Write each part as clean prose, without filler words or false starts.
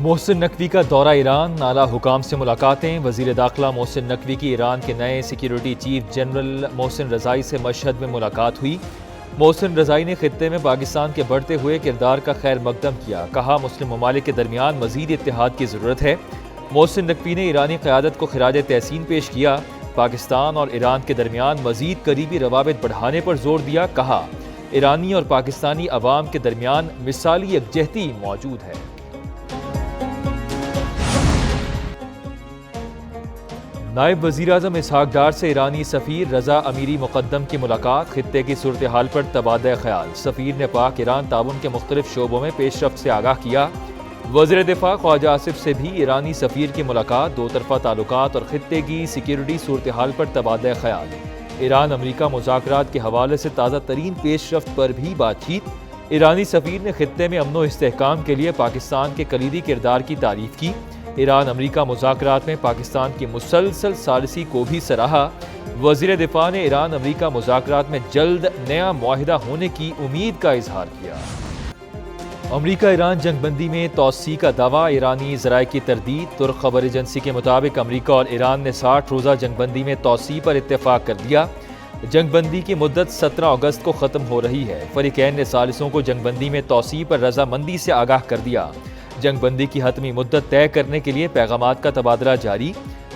محسن نقوی کا دورہ ایران، اعلیٰ حکام سے ملاقاتیں۔ وزیر داخلہ محسن نقوی کی ایران کے نئے سیکیورٹی چیف جنرل محسن رضائی سے مشہد میں ملاقات ہوئی۔ محسن رضائی نے خطے میں پاکستان کے بڑھتے ہوئے کردار کا خیر مقدم کیا، کہا مسلم ممالک کے درمیان مزید اتحاد کی ضرورت ہے۔ محسن نقوی نے ایرانی قیادت کو خراج تحسین پیش کیا، پاکستان اور ایران کے درمیان مزید قریبی روابط بڑھانے پر زور دیا، کہا ایرانی اور پاکستانی عوام کے درمیان مثالی یکجہتی موجود ہے۔ نائب وزیر اعظم اسحاق ڈار سے ایرانی سفیر رضا امیری مقدم کی ملاقات، خطے کی صورتحال پر تبادلہ خیال۔ سفیر نے پاک ایران تعاون کے مختلف شعبوں میں پیش رفت سے آگاہ کیا۔ وزیر دفاع خواجہ آصف سے بھی ایرانی سفیر کی ملاقات، دو طرفہ تعلقات اور خطے کی سیکیورٹی صورتحال پر تبادلہ خیال۔ ایران امریکہ مذاکرات کے حوالے سے تازہ ترین پیش رفت پر بھی بات چیت۔ ایرانی سفیر نے خطے میں امن و استحکام کے لیے پاکستان کے کلیدی کردار کی تعریف کی۔ ایران امریکہ مذاکرات میں پاکستان کی مسلسل ثالثی کو بھی سراہا۔ وزیر دفاع نے ایران امریکہ مذاکرات میں جلد نیا معاہدہ ہونے کی امید کا اظہار کیا۔ امریکہ ایران جنگ بندی میں توسیع کا دعویٰ، ایرانی ذرائع کی تردید۔ ترک خبر ایجنسی کے مطابق امریکہ اور ایران نے 60 روزہ جنگ بندی میں توسیع پر اتفاق کر دیا۔ جنگ بندی کی مدت 17 اگست کو ختم ہو رہی ہے۔ فریقین نے ثالثوں کو جنگ بندی میں توسیع پر رضامندی سے آگاہ کر دیا۔ جنگ بندی کی حتمی مدت طے کرنے کے لیے پیغامات کا تبادلہ جاری۔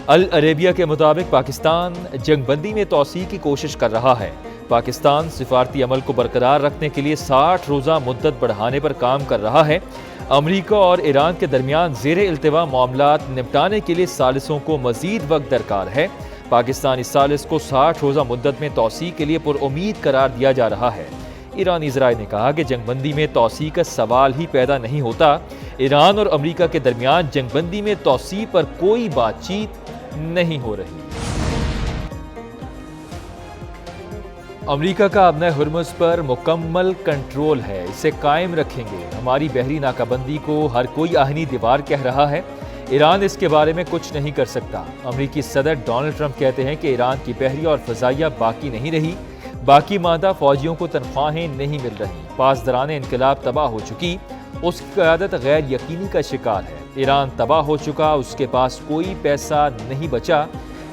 العربیہ کے مطابق پاکستان جنگ بندی میں توسیع کی کوشش کر رہا ہے۔ پاکستان سفارتی عمل کو برقرار رکھنے کے لیے 60 روزہ مدت بڑھانے پر کام کر رہا ہے۔ امریکہ اور ایران کے درمیان زیر التوا معاملات نپٹانے کے لیے ثالثوں کو مزید وقت درکار ہے۔ پاکستانی ثالث کو 60 روزہ مدت میں توسیع کے لیے پر امید قرار دیا جا رہا ہے۔ ایرانی ذرائع نے کہا کہ جنگ بندی میں توسیع کا سوال ہی پیدا نہیں ہوتا۔ ایران اور امریکہ کے درمیان جنگ بندی میں توسیع پر کوئی بات چیت نہیں ہو رہی۔ امریکہ کا ابن ہرمز پر مکمل کنٹرول ہے، اسے قائم رکھیں گے۔ ہماری بحری ناکہ بندی کو ہر کوئی آہنی دیوار کہہ رہا ہے، ایران اس کے بارے میں کچھ نہیں کر سکتا۔ امریکی صدر ڈونلڈ ٹرمپ کہتے ہیں کہ ایران کی بحری اور فضائیہ باقی نہیں رہی، باقی ماندہ فوجیوں کو تنخواہیں نہیں مل رہی، پاسداران انقلاب تباہ ہو چکی، اس کی قیادت غیر یقینی کا شکار ہے۔ ایران تباہ ہو چکا، اس کے پاس کوئی پیسہ نہیں بچا،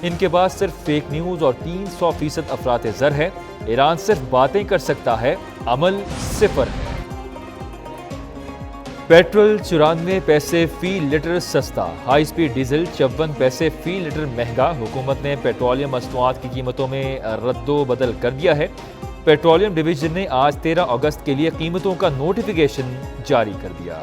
ان کے پاس صرف فیک نیوز اور 300% افراط زر ہے۔ ایران صرف باتیں کر سکتا ہے، عمل صفر ہے۔ پیٹرول 94 پیسے فی لیٹر سستا، ہائی سپیڈ ڈیزل 54 پیسے فی لیٹر مہنگا۔ حکومت نے پیٹرولیم مصنوعات کی قیمتوں میں رد و بدل کر دیا ہے۔ پیٹرولیم ڈویژن نے آج 13 اگست کے لیے قیمتوں کا نوٹیفیکیشن جاری کر دیا۔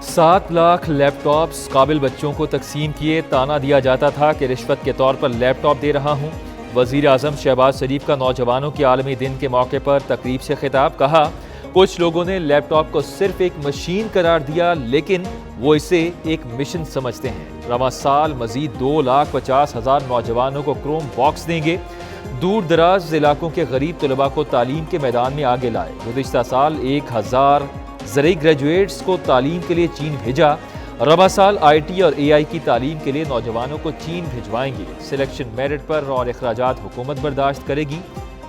سات لاکھ لیپ ٹاپس قابل بچوں کو تقسیم کیے، تانا دیا جاتا تھا کہ رشوت کے طور پر لیپ ٹاپ دے رہا ہوں۔ وزیر اعظم شہباز شریف کا نوجوانوں کے عالمی دن کے موقع پر تقریب سے خطاب، کہا کچھ لوگوں نے لیپ ٹاپ کو صرف ایک مشین قرار دیا، لیکن وہ اسے ایک مشن سمجھتے ہیں۔ رواں سال مزید 2,50,000 نوجوانوں کو کروم باکس دیں گے۔ دور دراز علاقوں کے غریب طلباء کو تعلیم کے میدان میں آگے لائے۔ گزشتہ سال 1,000 زرعی گریجویٹس کو تعلیم کے لیے چین بھیجا۔ رواں سال آئی ٹی اور اے آئی کی تعلیم کے لیے نوجوانوں کو چین بھجوائیں گے۔ سلیکشن میرٹ پر اور اخراجات حکومت برداشت کرے گی۔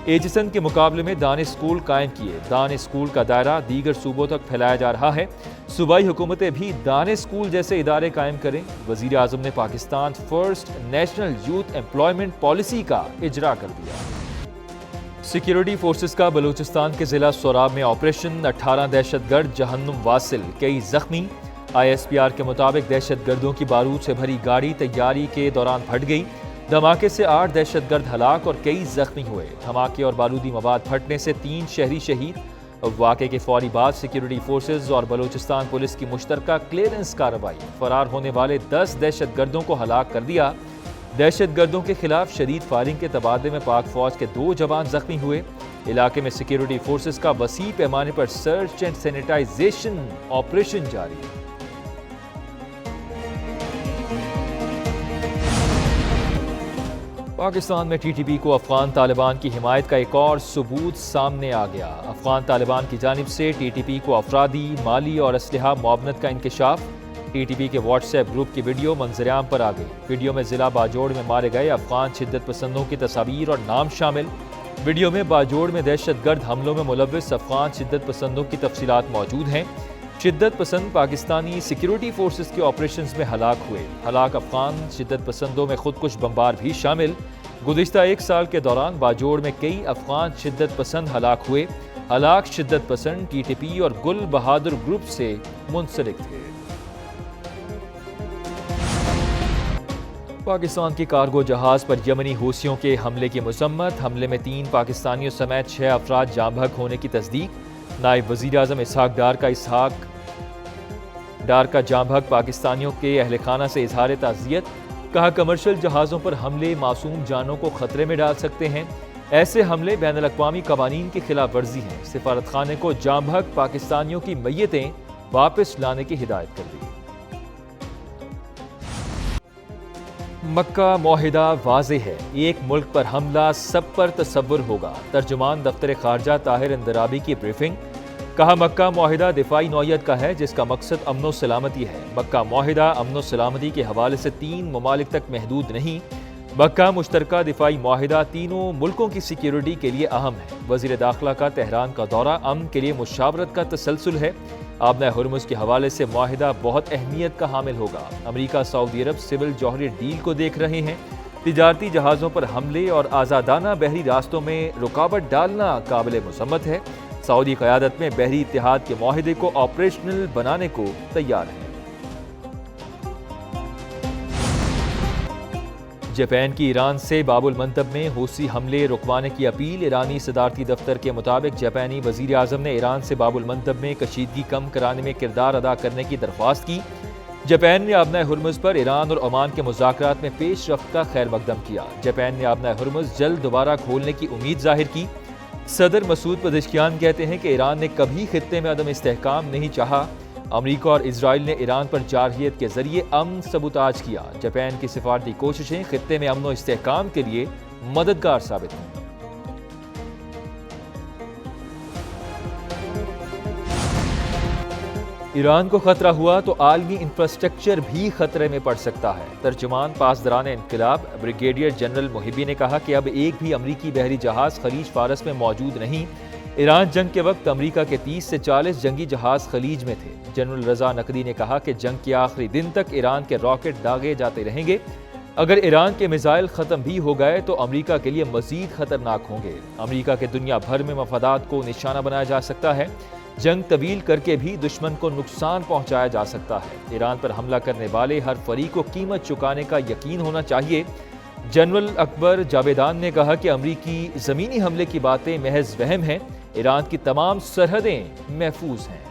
ایجسن کے مقابلے میں دانش اسکول قائم کیے۔ دانش اسکول کا دائرہ دیگر صوبوں تک پھیلایا جا رہا ہے۔ صوبائی حکومتیں بھی دانش اسکول جیسے ادارے قائم کریں۔ وزیر اعظم نے Pakistan first national youth employment policy کا اجرا کر دیا۔ سیکیورٹی فورسز کا بلوچستان کے ضلع سوراب میں آپریشن، 18 دہشت گرد جہنم واصل، کئی زخمی۔ آئی ایس پی آر کے مطابق دہشت گردوں کی بارود سے بھری گاڑی تیاری کے دوران پھٹ گئی۔ دھماکے سے 8 دہشت گرد ہلاک اور کئی زخمی ہوئے۔ دھماکے اور بارودی مواد پھٹنے سے 3 شہری شہید۔ واقعے کے فوری بعد سیکیورٹی فورسز اور بلوچستان پولیس کی مشترکہ کلیئرنس کارروائی، فرار ہونے والے 10 دہشت گردوں کو ہلاک کر دیا۔ دہشت گردوں کے خلاف شدید فائرنگ کے تبادلے میں پاک فوج کے 2 جوان زخمی ہوئے۔ علاقے میں سیکیورٹی فورسز کا وسیع پیمانے پر سرچ اینڈ سینیٹائزیشن آپریشن جاری۔ پاکستان میں ٹی ٹی پی کو افغان طالبان کی حمایت کا ایک اور ثبوت سامنے آ گیا۔ افغان طالبان کی جانب سے ٹی ٹی پی کو افرادی، مالی اور اسلحہ معاونت کا انکشاف۔ ٹی ٹی پی کے واٹس ایپ گروپ کی ویڈیو منظر عام پر آ گئی۔ ویڈیو میں ضلع باجوڑ میں مارے گئے افغان شدت پسندوں کی تصاویر اور نام شامل۔ ویڈیو میں باجوڑ میں دہشت گرد حملوں میں ملوث افغان شدت پسندوں کی تفصیلات موجود ہیں۔ شدت پسند پاکستانی سیکیورٹی فورسز کے آپریشنز میں ہلاک ہوئے۔ ہلاک افغان شدت پسندوں میں خودکش بمبار بھی شامل۔ گزشتہ ایک سال کے دوران باجوڑ میں کئی افغان شدت پسند ہلاک ہوئے۔ ہلاک شدت پسند ٹی ٹی پی اور گل بہادر گروپ سے منسلک تھے۔ پاکستان کی کارگو جہاز پر یمنی حوثیوں کے حملے کی مذمت۔ حملے میں 3 پاکستانیوں سمیت 6 افراد جاں بحق ہونے کی تصدیق۔ نائب وزیر اعظم اسحاق ڈار کا جاں بحق پاکستانیوں کے اہل خانہ سے اظہار تعزیت۔ کہا کمرشل جہازوں پر حملے معصوم جانوں کو خطرے میں ڈال سکتے ہیں۔ ایسے حملے بین الاقوامی قوانین کی خلاف ورزی ہیں۔ سفارت خانے کو جاں بحق پاکستانیوں کی میتیں واپس لانے کی ہدایت کر دی۔ مکہ معاہدہ واضح ہے، ایک ملک پر حملہ سب پر تصور ہوگا۔ ترجمان دفتر خارجہ طاہر اندرابی کی بریفنگ۔ کہا مکہ معاہدہ دفاعی نوعیت کا ہے جس کا مقصد امن و سلامتی ہے۔ مکہ معاہدہ امن و سلامتی کے حوالے سے 3 ممالک تک محدود نہیں۔ مکہ مشترکہ دفاعی معاہدہ تینوں ملکوں کی سیکیورٹی کے لیے اہم ہے۔ وزیر داخلہ کا تہران کا دورہ امن کے لیے مشاورت کا تسلسل ہے۔ آبنہ ہرمز کے حوالے سے معاہدہ بہت اہمیت کا حامل ہوگا۔ امریکہ سعودی عرب سول جوہری ڈیل کو دیکھ رہے ہیں۔ تجارتی جہازوں پر حملے اور آزادانہ بحری راستوں میں رکاوٹ ڈالنا قابل مذمت ہے۔ سعودی قیادت میں بحری اتحاد کے معاہدے کو آپریشنل بنانے کو تیار ہے۔ جاپان کی ایران سے باب المندب میں حوثی حملے رکوانے کی اپیل۔ ایرانی صدارتی دفتر کے مطابق جاپانی وزیر اعظم نے ایران سے باب المندب میں کشیدگی کم کرانے میں کردار ادا کرنے کی درخواست کی۔ جاپان نے آبنہ ہرمز پر ایران اور عمان کے مذاکرات میں پیش رفت کا خیر مقدم کیا۔ جاپان نے آبنہ ہرمز جلد دوبارہ کھولنے کی امید ظاہر کی۔ صدر مسعود پزشکیان کہتے ہیں کہ ایران نے کبھی خطے میں عدم استحکام نہیں چاہا۔ امریکہ اور اسرائیل نے ایران پر جارحیت کے ذریعے امن سبوتاژ کیا۔ جاپان کی سفارتی کوششیں خطے میں امن و استحکام کے لیے مددگار ثابت ہوں۔ ایران کو خطرہ ہوا تو عالمی انفراسٹرکچر بھی خطرے میں پڑ سکتا ہے۔ ترجمان پاسداران انقلاب بریگیڈیئر جنرل محبی نے کہا کہ اب ایک بھی امریکی بحری جہاز خلیج فارس میں موجود نہیں۔ ایران جنگ کے وقت امریکہ کے 30 سے 40 جنگی جہاز خلیج میں تھے۔ جنرل رضا نقوی نے کہا کہ جنگ کے آخری دن تک ایران کے راکٹ داغے جاتے رہیں گے۔ اگر ایران کے میزائل ختم بھی ہو گئے تو امریکہ کے لیے مزید خطرناک ہوں گے۔ امریکہ کے دنیا بھر میں مفادات کو نشانہ بنایا جا سکتا ہے۔ جنگ طویل کر کے بھی دشمن کو نقصان پہنچایا جا سکتا ہے۔ ایران پر حملہ کرنے والے ہر فریق کو قیمت چکانے کا یقین ہونا چاہیے۔ جنرل اکبر جاویدان نے کہا کہ امریکی زمینی حملے کی باتیں محض وہم ہیں۔ ایران کی تمام سرحدیں محفوظ ہیں۔